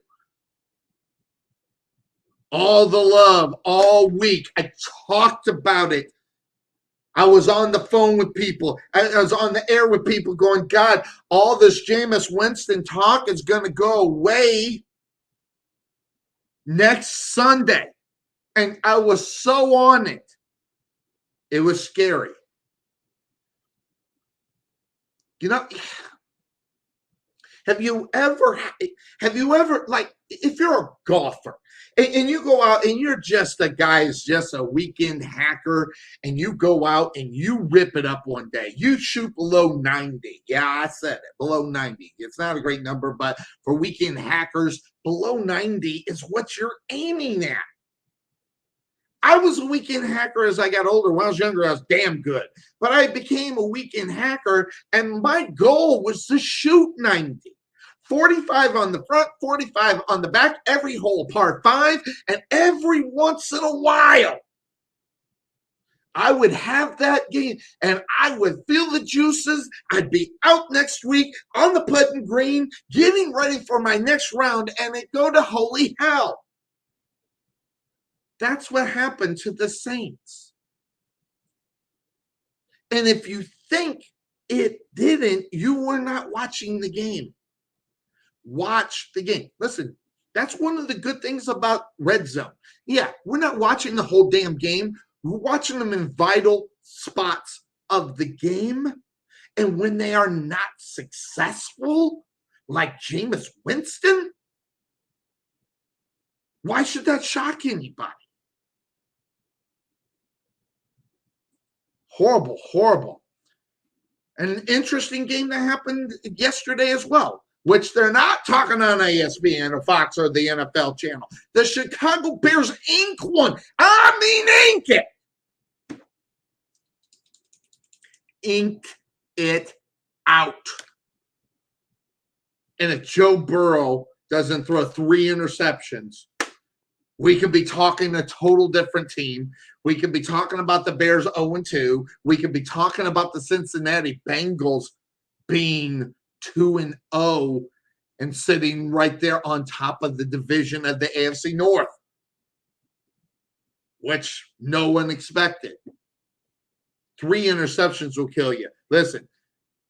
All the love, all week. I talked about it. I was on the phone with people. I was on the air with people going, God, all this Jameis Winston talk is going to go away next Sunday. And I was so on it. It was scary. You know, have you ever, like, if you're a golfer and you go out and you're just a guy who's just a weekend hacker, and you go out and you rip it up one day, you shoot below 90. Yeah, I said it, below 90. It's not a great number, but for weekend hackers, below 90 is what you're aiming at. I was a weekend hacker as I got older. When I was younger, I was damn good. But I became a weekend hacker, and my goal was to shoot 90. 45 on the front, 45 on the back, every hole par 5, and every once in a while, I would have that game, and I would feel the juices. I'd be out next week on the putting green, getting ready for my next round, and it'd go to holy hell. That's what happened to the Saints. And if you think it didn't, you were not watching the game. Watch the game. Listen, that's one of the good things about Red Zone. Yeah, we're not watching the whole damn game. We're watching them in vital spots of the game. And when they are not successful, like Jameis Winston, why should that shock anybody? Horrible, horrible. And an interesting game that happened yesterday as well, which they're not talking on ESPN or Fox or the NFL channel. The Chicago Bears ink one. I mean, ink it. Ink it out. And if Joe Burrow doesn't throw 3 interceptions, we could be talking a total different team. We could be talking about the Bears 0-2. We could be talking about the Cincinnati Bengals being 2-0 and sitting right there on top of the division of the AFC North, which no one expected. 3 interceptions will kill you. Listen,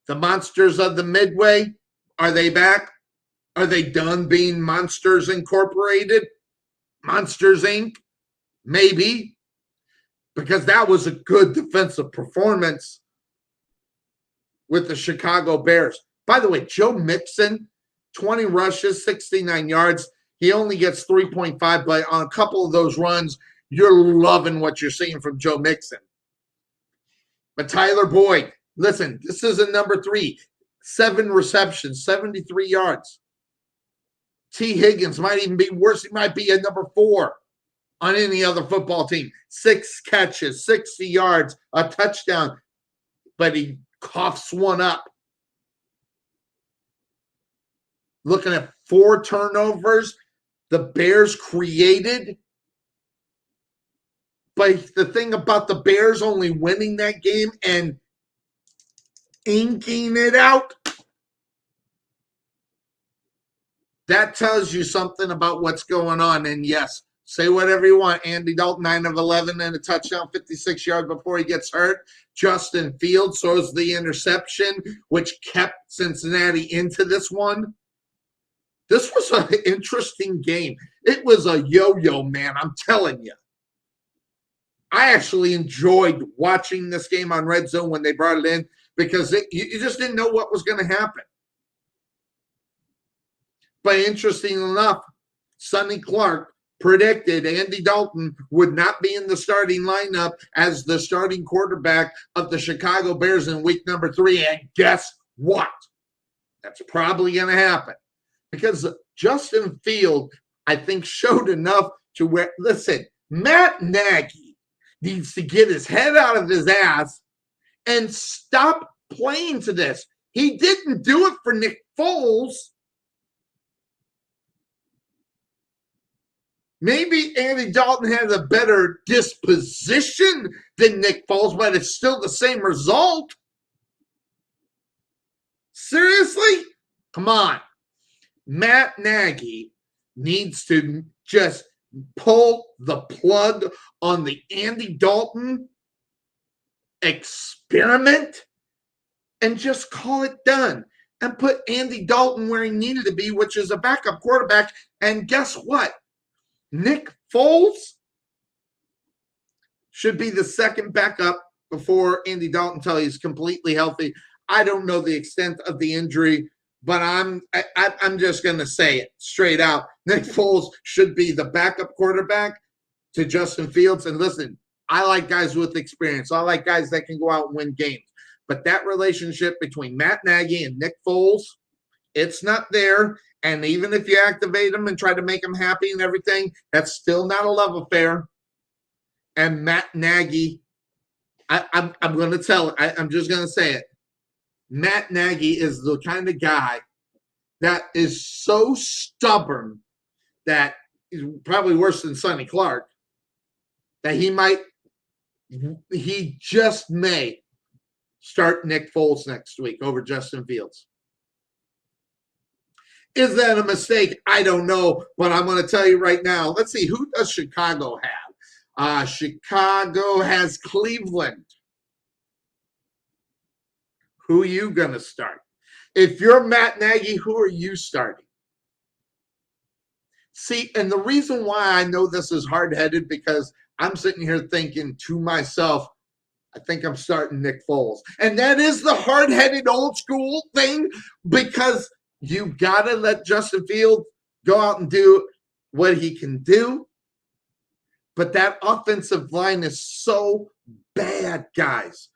the monsters of the Midway, are they back? Are they done being Monsters Incorporated? Monsters Inc.? Maybe. Because that was a good defensive performance with the Chicago Bears. By the way, Joe Mixon, 20 rushes, 69 yards. He only gets 3.5, but on a couple of those runs, you're loving what you're seeing from Joe Mixon. But Tyler Boyd, listen, this is a number 3, 7 receptions, 73 yards. T. Higgins might even be worse. He might be a number 4 on any other football team. 6 catches, 60 yards, a touchdown, but he coughs one up. Looking at 4 turnovers the Bears created. But the thing about the Bears only winning that game and inking it out, that tells you something about what's going on. And yes, say whatever you want. Andy Dalton, 9 of 11 and a touchdown, 56 yards before he gets hurt. Justin Fields throws the interception, which kept Cincinnati into this one. This was an interesting game. It was a yo-yo, man, I'm telling you. I actually enjoyed watching this game on Red Zone when they brought it in because you just didn't know what was going to happen. But interesting enough, Sonny Clark predicted Andy Dalton would not be in the starting lineup as the starting quarterback of the Chicago Bears in week number 3. And guess what? That's probably going to happen because Justin Field, I think, showed enough to where, listen, Matt Nagy needs to get his head out of his ass and stop playing to this. He didn't do it for Nick Foles. Maybe Andy Dalton had a better disposition than Nick Foles, but it's still the same result. Seriously? Come on. Matt Nagy needs to just pull the plug on the Andy Dalton experiment and just call it done and put Andy Dalton where he needed to be, which is a backup quarterback. And guess what? Nick Foles should be the second backup before Andy Dalton until he's completely healthy. I don't know the extent of the injury, but I'm just going to say it straight out. Nick Foles should be the backup quarterback to Justin Fields. And listen, I like guys with experience. I like guys that can go out and win games. But that relationship between Matt Nagy and Nick Foles, it's not there. And even if you activate them and try to make them happy and everything, that's still not a love affair. And Matt Nagy, I'm going to tell it. I'm just going to say it. Matt Nagy is the kind of guy that is so stubborn that he's probably worse than Sonny Clark, that he just may start Nick Foles next week over Justin Fields. Is that a mistake? I don't know, but I'm going to tell you right now. Let's see, who does Chicago have? Chicago has Cleveland. Who are you going to start? If you're Matt Nagy, who are you starting? See, and the reason why I know this is hard-headed, because I'm sitting here thinking to myself, I think I'm starting Nick Foles. And that is the hard-headed old school thing, because you got to let Justin Fields go out and do what he can do. But that offensive line is so bad, guys.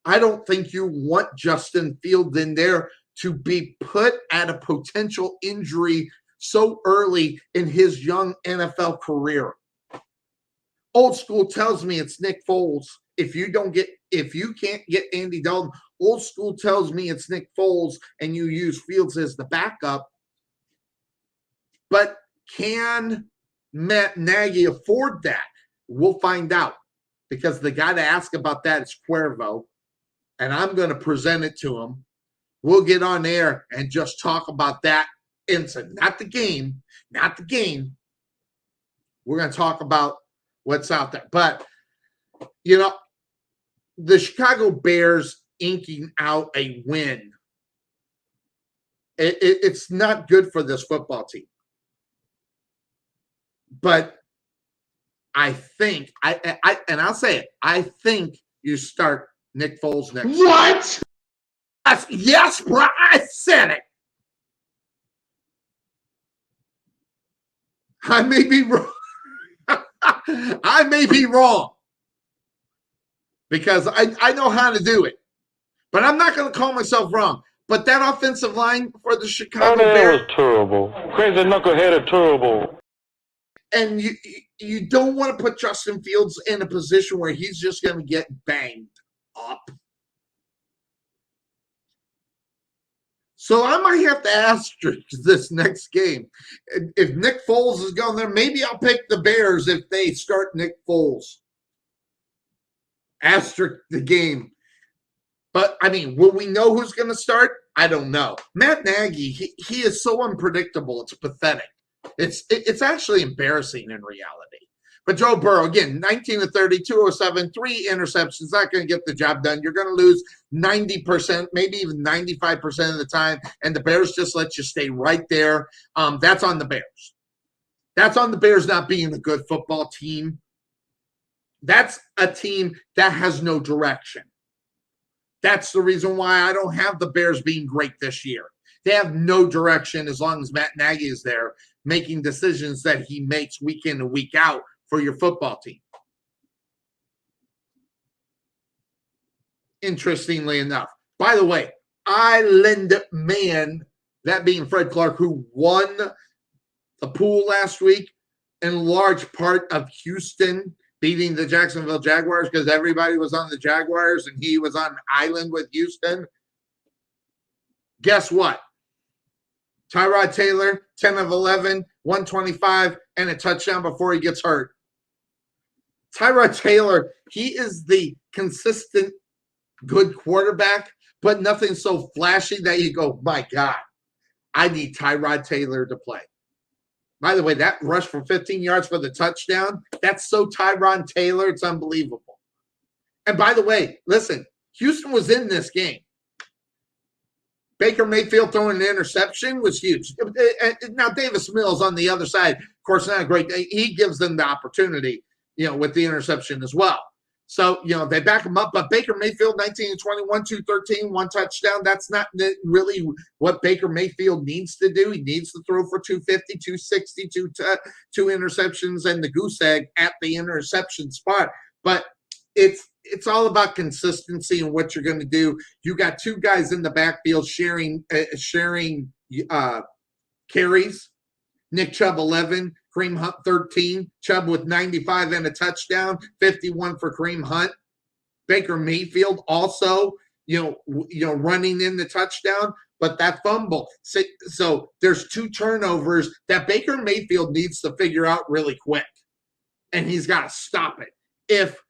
I don't think you want Justin Fields in there to be put at a potential injury so early in his young NFL career. Old school tells me it's Nick Foles. If you can't get Andy Dalton, old school tells me it's Nick Foles, and you use Fields as the backup. But can Matt Nagy afford that? We'll find out, because the guy to ask about that is Cuervo, and I'm going to present it to him. We'll get on air and just talk about that incident, not the game. We're going to talk about what's out there. But, the Chicago Bears inking out a win, it's not good for this football team. But I think, I'll say it, I think you start Nick Foles next week. What? Yes, bro, I said it. I may be wrong. I may be wrong, because I know how to do it. But I'm not going to call myself wrong. But that offensive line for the Chicago Bears was terrible. Crazy knucklehead are terrible. And you don't want to put Justin Fields in a position where he's just going to get banged up. So I might have to asterisk this next game. If Nick Foles is going there, maybe I'll pick the Bears if they start Nick Foles. Asterisk the game. But, will we know who's going to start? I don't know. Matt Nagy, he is so unpredictable. It's pathetic. It's actually embarrassing in reality. But Joe Burrow, again, 19 to 30, 207, 3 interceptions, not going to get the job done. You're going to lose 90%, maybe even 95% of the time, and the Bears just let you stay right there. That's on the Bears. That's on the Bears not being a good football team. That's a team that has no direction. That's the reason why I don't have the Bears being great this year. They have no direction as long as Matt Nagy is there making decisions that he makes week in and week out for your football team. Interestingly enough. By the way, Island Man, that being Fred Clark, who won the pool last week, in large part of Houston beating the Jacksonville Jaguars, because everybody was on the Jaguars and he was on island with Houston. Guess what? Tyrod Taylor, 10 of 11, 125, and a touchdown before he gets hurt. Tyrod Taylor, he is the consistent good quarterback, but nothing so flashy that you go, my God, I need Tyrod Taylor to play. By the way, that rush for 15 yards for the touchdown, that's so Tyrod Taylor, it's unbelievable. And by the way, listen, Houston was in this game. Baker Mayfield throwing an interception was huge. Now, Davis Mills on the other side, of course, not a great. He gives them the opportunity, with the interception as well. So, they back him up. But Baker Mayfield, 19 21, 213, 1 touchdown. That's not really what Baker Mayfield needs to do. He needs to throw for 250, 260, two interceptions, and the goose egg at the interception spot. But it's all about consistency and what you're going to do. You got two guys in the backfield sharing carries. Nick Chubb 11, Kareem Hunt 13, Chubb with 95 and a touchdown, 51 for Kareem Hunt. Baker Mayfield also, running in the touchdown, but that fumble. So there's 2 turnovers that Baker Mayfield needs to figure out really quick, and he's got to stop it. If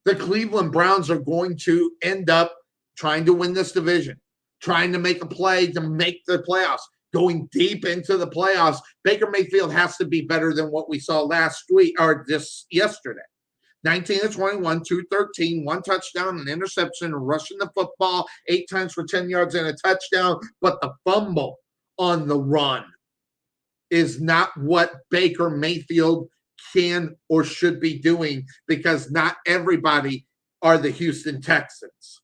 the Cleveland Browns are going to end up trying to win this division, trying to make a play to make the playoffs, going deep into the playoffs, Baker Mayfield has to be better than what we saw last week or just yesterday. 19 of 21, 213, 1 touchdown, an interception, rushing the football 8 times for 10 yards and a touchdown. But the fumble on the run is not what Baker Mayfield can or should be doing, because not everybody are the Houston Texans.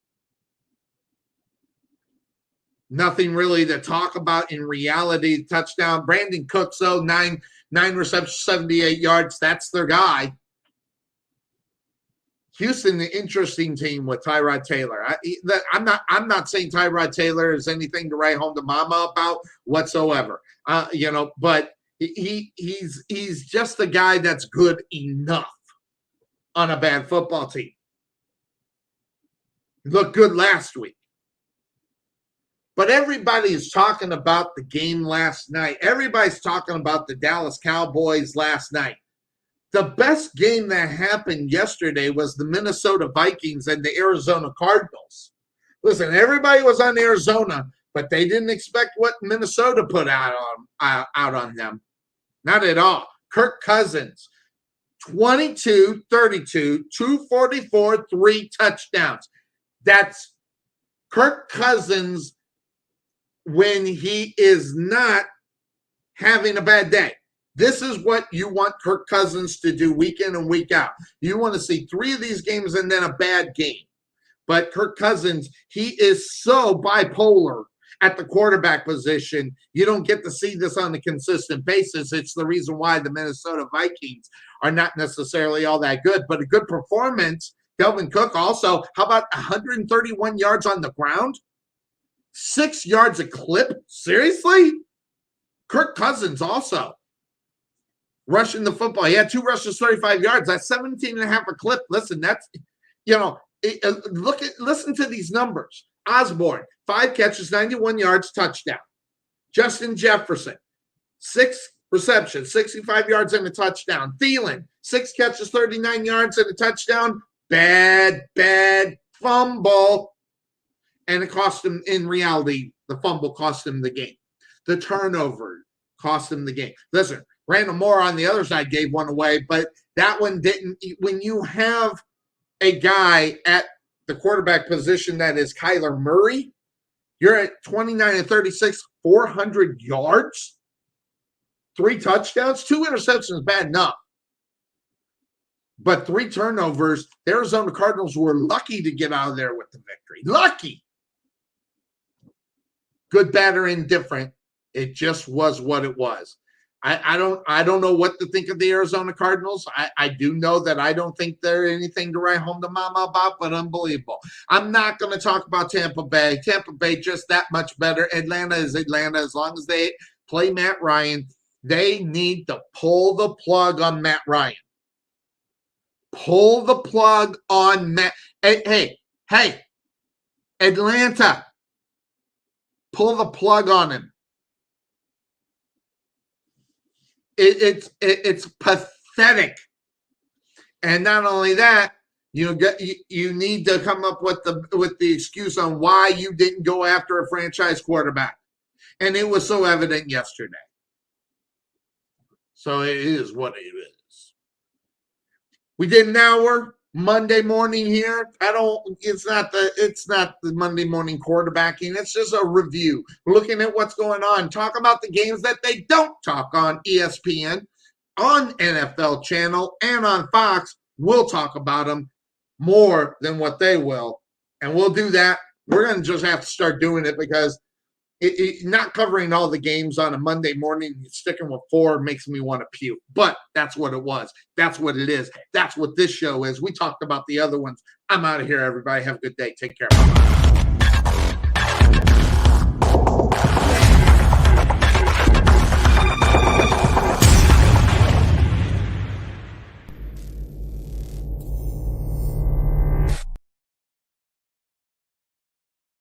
Nothing really to talk about in reality. Touchdown. Brandon Cooks, though, 9 receptions, 78 yards. That's their guy. Houston, the interesting team with Tyrod Taylor. I'm not saying Tyrod Taylor is anything to write home to mama about whatsoever. But he's just the guy that's good enough on a bad football team. He looked good last week. But everybody is talking about the game last night. Everybody's talking about the Dallas Cowboys last night. The best game that happened yesterday was the Minnesota Vikings and the Arizona Cardinals. Listen, everybody was on Arizona, but they didn't expect what Minnesota put out on them. Not at all. Kirk Cousins, 22, 32, 244, 3 touchdowns. That's Kirk Cousins when he is not having a bad day. This is what you want Kirk Cousins to do week in and week out. You want to see 3 of these games and then a bad game. But Kirk Cousins, he is so bipolar at the quarterback position. You don't get to see this on a consistent basis. It's the reason why the Minnesota Vikings are not necessarily all that good, but a good performance. Dalvin Cook also, how about 131 yards on the ground? 6 yards a clip? Seriously? Kirk Cousins also rushing the football. He had 2 rushes, 35 yards. That's 17 and a half a clip. Listen, that's, listen to these numbers. Osborne, 5 catches, 91 yards, touchdown. Justin Jefferson, 6 receptions, 65 yards and a touchdown. Thielen, 6 catches, 39 yards and a touchdown. Bad fumble. And it cost him, in reality, the fumble cost him the game. The turnover cost him the game. Listen, Randall Moore on the other side gave one away, but that one didn't. When you have a guy at the quarterback position that is Kyler Murray, you're at 29 and 36, 400 yards, 3 touchdowns, 2 interceptions, bad enough. But 3 turnovers. The Arizona Cardinals were lucky to get out of there with the victory. Lucky. Good, bad, or indifferent. It just was what it was. I don't know what to think of the Arizona Cardinals. I do know that I don't think they're anything to write home to mama about, but unbelievable. I'm not going to talk about Tampa Bay. Tampa Bay just that much better. Atlanta is Atlanta. As long as they play Matt Ryan, they need to pull the plug on Matt Ryan. Pull the plug on Matt. Hey, Atlanta, pull the plug on him. It's pathetic. And not only that, you need to come up with the excuse on why you didn't go after a franchise quarterback. And it was so evident yesterday. So it is what it is. We did an hour Monday morning here. It's not the Monday morning quarterbacking. It's just a review, looking at what's going on. Talk about the games that they don't talk on ESPN, on NFL Channel, and on Fox. We'll talk about them more than what they will, and we'll do that. We're going to just have to start doing it because not covering all the games on a Monday morning, sticking with 4 makes me want to puke. But that's what it was. That's what it is. That's what this show is. We talked about the other ones. I'm out of here, everybody. Have a good day. Take care. Bye-bye.